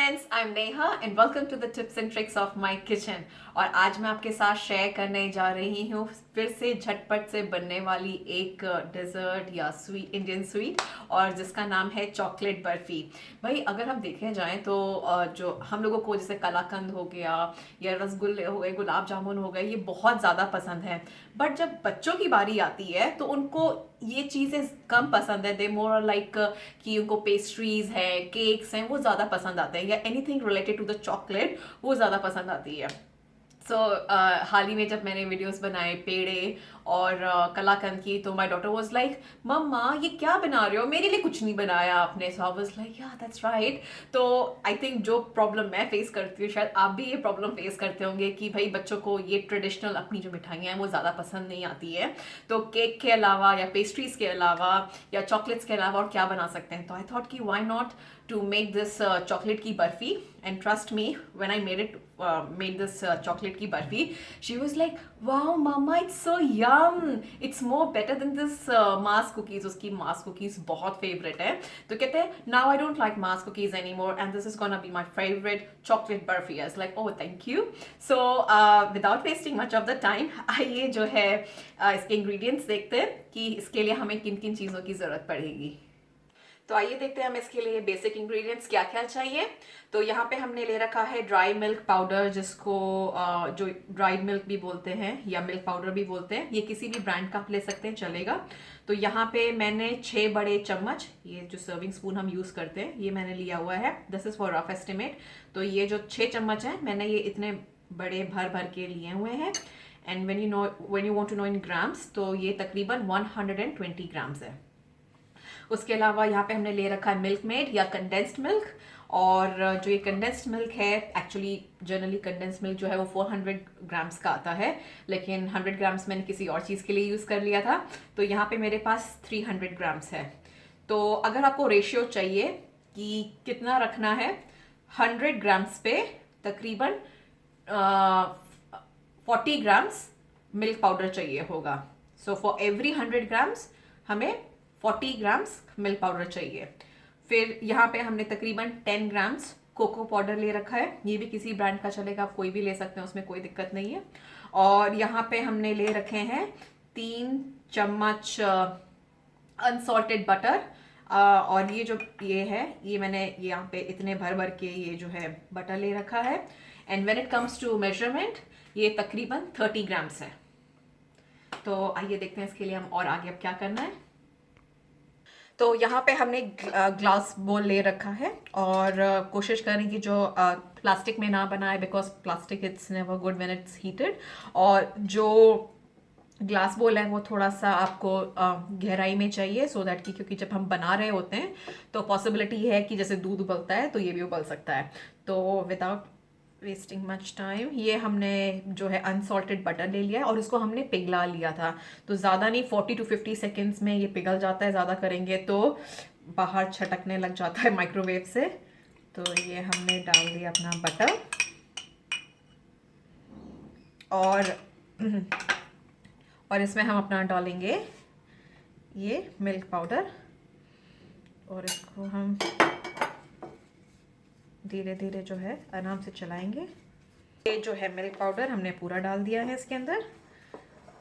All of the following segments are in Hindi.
Friends, I am Neha and welcome to the tips and tricks of my kitchen. और आज मैं आपके साथ शेयर करने जा रही हूँ फिर से झटपट से बनने वाली एक डेजर्ट या स्वीट, इंडियन स्वीट, और जिसका नाम है चॉकलेट बर्फी। भाई अगर हम देखें जाएं तो जो हम लोगों को जैसे कलाकंद हो गया या रसगुल्ले हो गए, गुलाब जामुन हो गए, ये बहुत ज़्यादा पसंद है। बट जब बच्चों की बारी आती है तो उनको ये चीज़ें कम पसंद है। दे मोर लाइक कि उनको पेस्ट्रीज है, केक्स हैं, वो ज़्यादा पसंद आते हैं, या anything related to the chocolate वो ज़्यादा पसंद आती है। हाल ही में जब मैंने वीडियोस बनाए पेड़े और कलाकंद की, तो माय डॉटर वाज लाइक, मम्मा ये क्या बना रहे हो, मेरे लिए कुछ नहीं बनाया आपने। सो आई वाज लाइक, या दैट्स राइट। तो आई थिंक जो प्रॉब्लम मैं फेस करती हूँ, शायद आप भी ये प्रॉब्लम फेस करते होंगे कि भाई बच्चों को ये ट्रेडिशनल अपनी जो मिठाइयाँ हैं वो ज़्यादा पसंद नहीं आती है। तो केक के अलावा या पेस्ट्रीज के अलावा या चॉकलेट्स के अलावा और क्या बना सकते हैं। तो आई थॉट कि why not to make this chocolate ki barfi. And trust me, when I made this chocolate ki barfi, she was like, wow mama, it's so yum, it's more better than this Mars cookies. Uski Mars cookies बहुत favorite है। तो कहते हैं now I don't like Mars cookies anymore and this is gonna be my favorite chocolate barfi. I was like, oh thank you. So without wasting much of the time, आइए जो है इसके ingredients देखते हैं कि इसके लिए हमें किन किन चीज़ों की ज़रूरत पड़ेगी। तो आइए देखते हैं हमें इसके लिए बेसिक इंग्रेडिएंट्स क्या क्या चाहिए। तो यहाँ पे हमने ले रखा है ड्राई मिल्क पाउडर, जिसको जो ड्राइड मिल्क भी बोलते हैं या मिल्क पाउडर भी बोलते हैं। ये किसी भी ब्रांड का आप ले सकते हैं, चलेगा। तो यहाँ पे मैंने 6 बड़े चम्मच, ये जो सर्विंग स्पून हम यूज़ करते हैं, ये मैंने लिया हुआ है। This is for rough estimate. तो ये जो 6 चम्मच हैं, मैंने ये इतने बड़े भर भर के लिए हुए हैं। And when you want to know in grams, तो ये तकरीबन 120 ग्राम्स है। उसके अलावा यहाँ पे हमने ले रखा है मिल्क मेड या कंडेंस्ड मिल्क। और जो ये कंडेंस्ड मिल्क है, एक्चुअली जनरली कंडेंस्ड मिल्क जो है वो 400 ग्राम्स का आता है, लेकिन 100 ग्राम्स मैंने किसी और चीज़ के लिए यूज़ कर लिया था। तो यहाँ पे मेरे पास 300 ग्राम्स है। तो अगर आपको रेशियो चाहिए कि कितना रखना है, 100 ग्राम्स पे तकरीबन 40 ग्राम्स मिल्क पाउडर चाहिए होगा। सो फॉर एवरी 100 ग्राम्स हमें 40 ग्राम्स मिल्क पाउडर चाहिए। फिर यहाँ पे हमने तकरीबन 10 ग्राम्स कोको पाउडर ले रखा है। ये भी किसी ब्रांड का चलेगा, आप कोई भी ले सकते हैं, उसमें कोई दिक्कत नहीं है। और यहाँ पे हमने ले रखे हैं 3 चम्मच अनसॉल्टेड बटर। और ये जो ये है, ये मैंने यहाँ पे इतने भर भर के ये जो है बटर ले रखा है। And when it comes to measurement, ये तकरीबन 30 ग्राम्स है। तो आइए देखते हैं इसके लिए हम और आगे अब क्या करना है। तो यहाँ पे हमने ग्लास बोल ले रखा है, और कोशिश करें कि जो प्लास्टिक में ना बनाए, because plastic it's never good when it's heated. और जो ग्लास बोल है वो थोड़ा सा आपको गहराई में चाहिए, सो दैट कि क्योंकि जब हम बना रहे होते हैं तो पॉसिबिलिटी है कि जैसे दूध उबलता है तो ये भी उबल सकता है। तो विदाउट वेस्टिंग मच टाइम, ये हमने जो है अनसॉल्टेड बटर ले लिया है और इसको हमने पिघला लिया था। तो ज़्यादा नहीं, 40 to 50 सेकेंड्स में ये पिघल जाता है। ज़्यादा करेंगे तो बाहर छटकने लग जाता है माइक्रोवेव से। तो ये हमने डाल दिया अपना बटर, और इसमें हम अपना डालेंगे ये मिल्क पाउडर, और इसको हम धीरे धीरे जो है आराम से चलाएंगे। ये जो है मिल्क पाउडर हमने पूरा डाल दिया है इसके अंदर,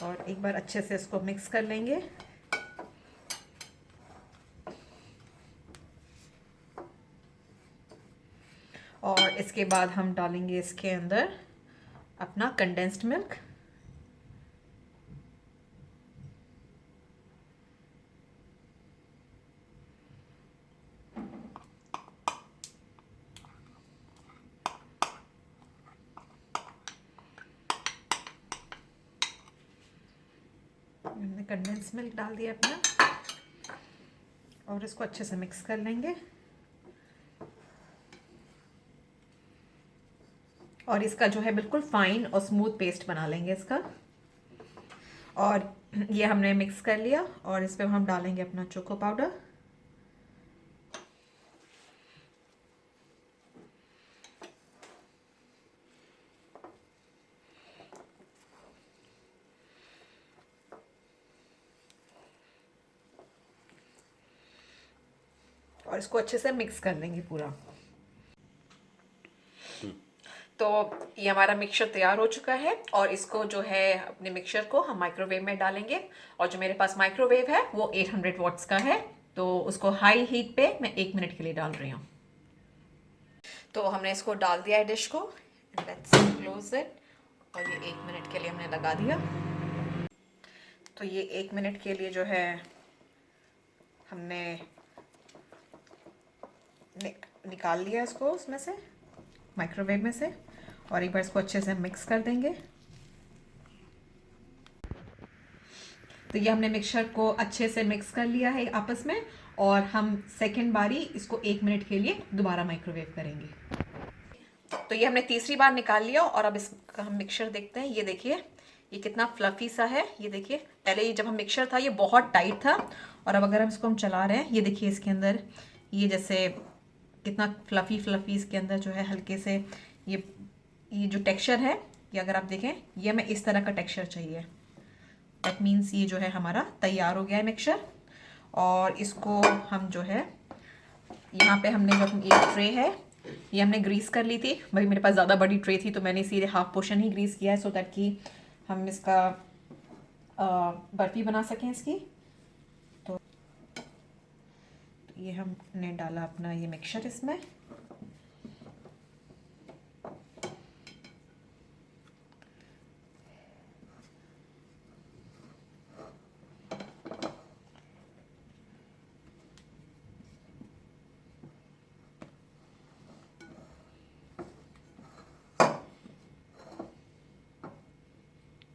और एक बार अच्छे से इसको मिक्स कर लेंगे। और इसके बाद हम डालेंगे इसके अंदर अपना कंडेंस्ड मिल्क। हमने कंडेंस मिल्क डाल दिया अपना, और इसको अच्छे से मिक्स कर लेंगे। और इसका जो है बिल्कुल फाइन और स्मूथ पेस्ट बना लेंगे इसका। और ये हमने मिक्स कर लिया, और इस पर हम डालेंगे अपना चोको पाउडर। और इसको अच्छे से मिक्स कर लेंगे पूरा। तो ये हमारा मिक्सचर तैयार हो चुका है और इसको जो है अपने मिक्सचर को हम माइक्रोवेव में डालेंगे। और जो मेरे पास माइक्रोवेव है वो 800 वॉट्स का है, तो उसको हाई हीट पे मैं 1 मिनट के लिए डाल रही हूँ। तो हमने इसको डाल दिया है डिश को, लेट्स क्लोज इट। और ये 1 मिनट के लिए हमने लगा दिया। तो ये 1 मिनट के लिए जो है हमने निकाल लिया इसको उसमें से, माइक्रोवेव में से, और एक बार इसको अच्छे से मिक्स कर देंगे। तो ये हमने मिक्सचर को अच्छे से मिक्स कर लिया है आपस में, और हम सेकेंड बारी इसको 1 मिनट के लिए दोबारा माइक्रोवेव करेंगे। तो ये हमने तीसरी बार निकाल लिया और अब इसका हम मिक्सचर देखते हैं। ये देखिए ये कितना फ्लफी सा है। ये देखिए पहले ये जब हम मिक्सचर था ये बहुत टाइट था, और अब अगर हम इसको चला रहे हैं, ये देखिए इसके अंदर ये जैसे कितना फ्लफी फ्लफी इसके अंदर जो है हल्के से ये जो टेक्सचर है, ये अगर आप देखें ये हमें इस तरह का टेक्सचर चाहिए। दैट मीन्स ये जो है हमारा तैयार हो गया है मिक्सचर। और इसको हम जो है यहाँ पे हमने जो एक ट्रे है ये हमने ग्रीस कर ली थी। भाई मेरे पास ज़्यादा बड़ी ट्रे थी तो मैंने इसीलिए हाफ पोर्शन ही ग्रीस किया है, सो दैट कि हम इसका बर्फ़ी बना सकें इसकी। तो ये हमने डाला अपना ये मिक्सचर इसमें,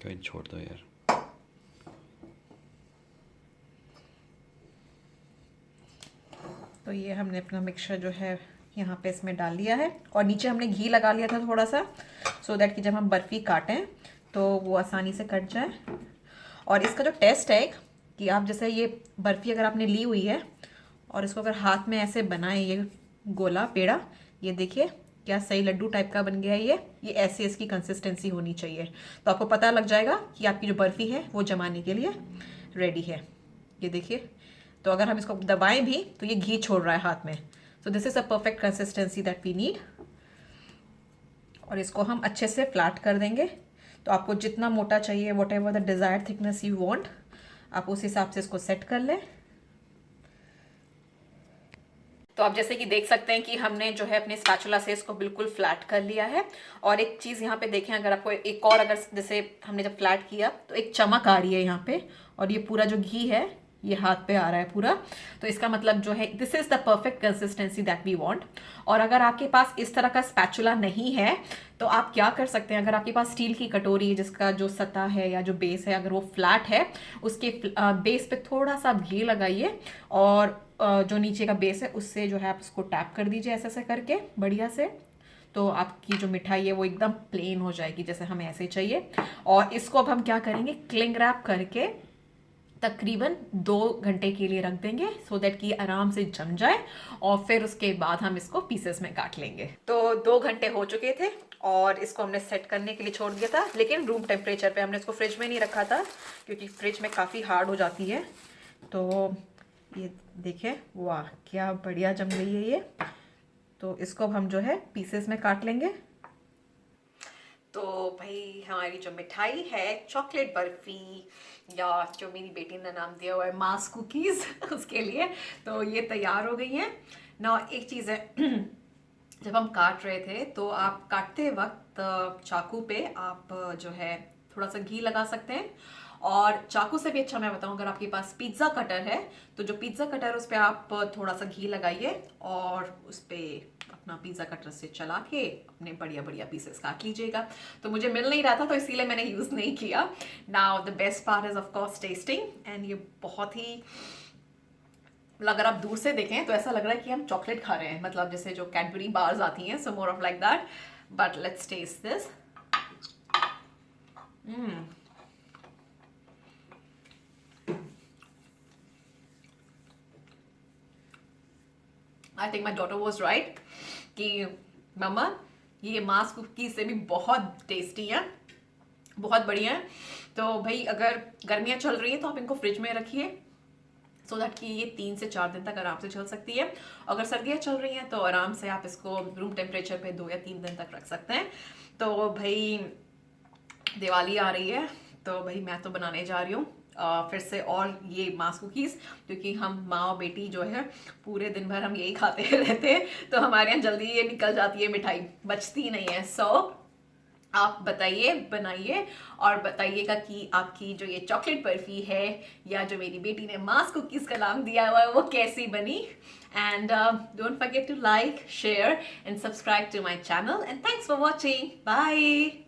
कहीं छोड़ दो यार। तो ये हमने अपना मिक्सचर जो है यहाँ पे इसमें डाल दिया है, और नीचे हमने घी लगा लिया था थोड़ा सा, सो दैट कि जब हम बर्फ़ी काटें तो वो आसानी से कट जाए। और इसका जो टेस्ट है कि आप जैसे ये बर्फ़ी अगर आपने ली हुई है और इसको अगर हाथ में ऐसे बनाएं, ये गोला पेड़ा, ये देखिए क्या सही लड्डू टाइप का बन गया है। ये ऐसी इसकी कंसिस्टेंसी होनी चाहिए, तो आपको पता लग जाएगा कि आपकी जो बर्फ़ी है वो जमाने के लिए रेडी है। ये देखिए, तो अगर हम इसको दबाएं भी तो ये घी छोड़ रहा है हाथ में। So this is a perfect consistency that we need. और इसको हम अच्छे से फ्लैट कर देंगे। तो आपको जितना मोटा चाहिए, what ever the desired thickness you want, आप उस हिसाब से इसको सेट कर लें। तो आप जैसे कि देख सकते हैं कि हमने जो है अपने स्पैचुला से इसको बिल्कुल फ्लैट कर लिया है। और एक चीज़ यहाँ पे देखें, अगर आपको एक और, अगर जैसे हमने जब फ्लैट किया तो एक चमक आ रही है यहाँ पे, और ये पूरा जो घी है ये हाथ पे आ रहा है पूरा। तो इसका मतलब जो है this is the perfect consistency that we want. और अगर आपके पास इस तरह का स्पैचुला नहीं है तो आप क्या कर सकते हैं, अगर आपके पास स्टील की कटोरी जिसका जो सतह है या जो बेस है अगर वो फ्लैट है, उसके बेस पे थोड़ा सा घी लगाइए, और जो नीचे का बेस है उससे जो है आप उसको टैप कर दीजिए ऐसे ऐसे करके बढ़िया से। तो आपकी जो मिठाई है वो एकदम प्लेन हो जाएगी जैसे हमें ऐसे चाहिए। और इसको अब हम क्या करेंगे, क्लिंग रैप करके तकरीबन 2 घंटे के लिए रख देंगे, सो दैट कि आराम से जम जाए, और फिर उसके बाद हम इसको पीसेस में काट लेंगे। तो 2 घंटे हो चुके थे और इसको हमने सेट करने के लिए छोड़ दिया था, लेकिन रूम टेम्परेचर पे। हमने इसको फ्रिज में नहीं रखा था क्योंकि फ्रिज में काफ़ी हार्ड हो जाती है। तो ये देखिए, वाह क्या बढ़िया जम गई है ये। तो इसको हम जो है पीसेस में काट लेंगे। तो भाई हमारी जो मिठाई है, चॉकलेट बर्फ़ी, या जो मेरी बेटी ने नाम दिया हुआ है मास कुकीज़ उसके लिए, तो ये तैयार हो गई हैं ना। एक चीज़ है जब हम काट रहे थे तो आप काटते वक्त चाकू पे आप जो है थोड़ा सा घी लगा सकते हैं, और चाकू से भी अच्छा मैं बताऊं, अगर आपके पास पिज्ज़ा कटर है तो जो पिज्ज़ा कटर है उस पर आप थोड़ा सा घी लगाइए और उस पर अपना पिज़्ज़ा कटर से चला के अपने बढ़िया बढ़िया पीसेस काट लीजिएगा। तो मुझे मिल नहीं रहा था तो इसीलिए मैंने यूज़ नहीं किया। Now the best part is of course testing, and ये बहुत ही, अगर आप दूर से देखें तो ऐसा लग रहा है कि हम चॉकलेट खा रहे हैं, मतलब जैसे जो कैडबरी बार्स आती हैं, so more of like that. But let's test this. I think my daughter was right कि मम्मा ये मास कुकी से भी बहुत टेस्टी है, बहुत बढ़िया है। तो भाई अगर गर्मियाँ चल रही हैं तो आप इनको फ्रिज में रखिए, सो दैट कि ये 3 से 4 दिन तक आराम से चल सकती है। अगर सर्दियाँ चल रही हैं तो आराम से आप इसको रूम टेम्परेचर पे 2 या 3 दिन तक रख सकते हैं। तो भाई दिवाली आ रही है, तो भाई मैं तो बनाने जा रही हूँ फिर से और ये मास कुकीज़, क्योंकि हम माँ और बेटी जो है पूरे दिन भर हम यही खाते रहते हैं, तो हमारे यहाँ जल्दी ये निकल जाती है, मिठाई बचती नहीं है। सो आप बताइए, बनाइए और बताइएगा कि आपकी जो ये चॉकलेट बर्फी है या जो मेरी बेटी ने मास कुकीज़ का नाम दिया हुआ है वो कैसी बनी। And don't forget to like, share and subscribe to my channel and thanks for watching. Bye.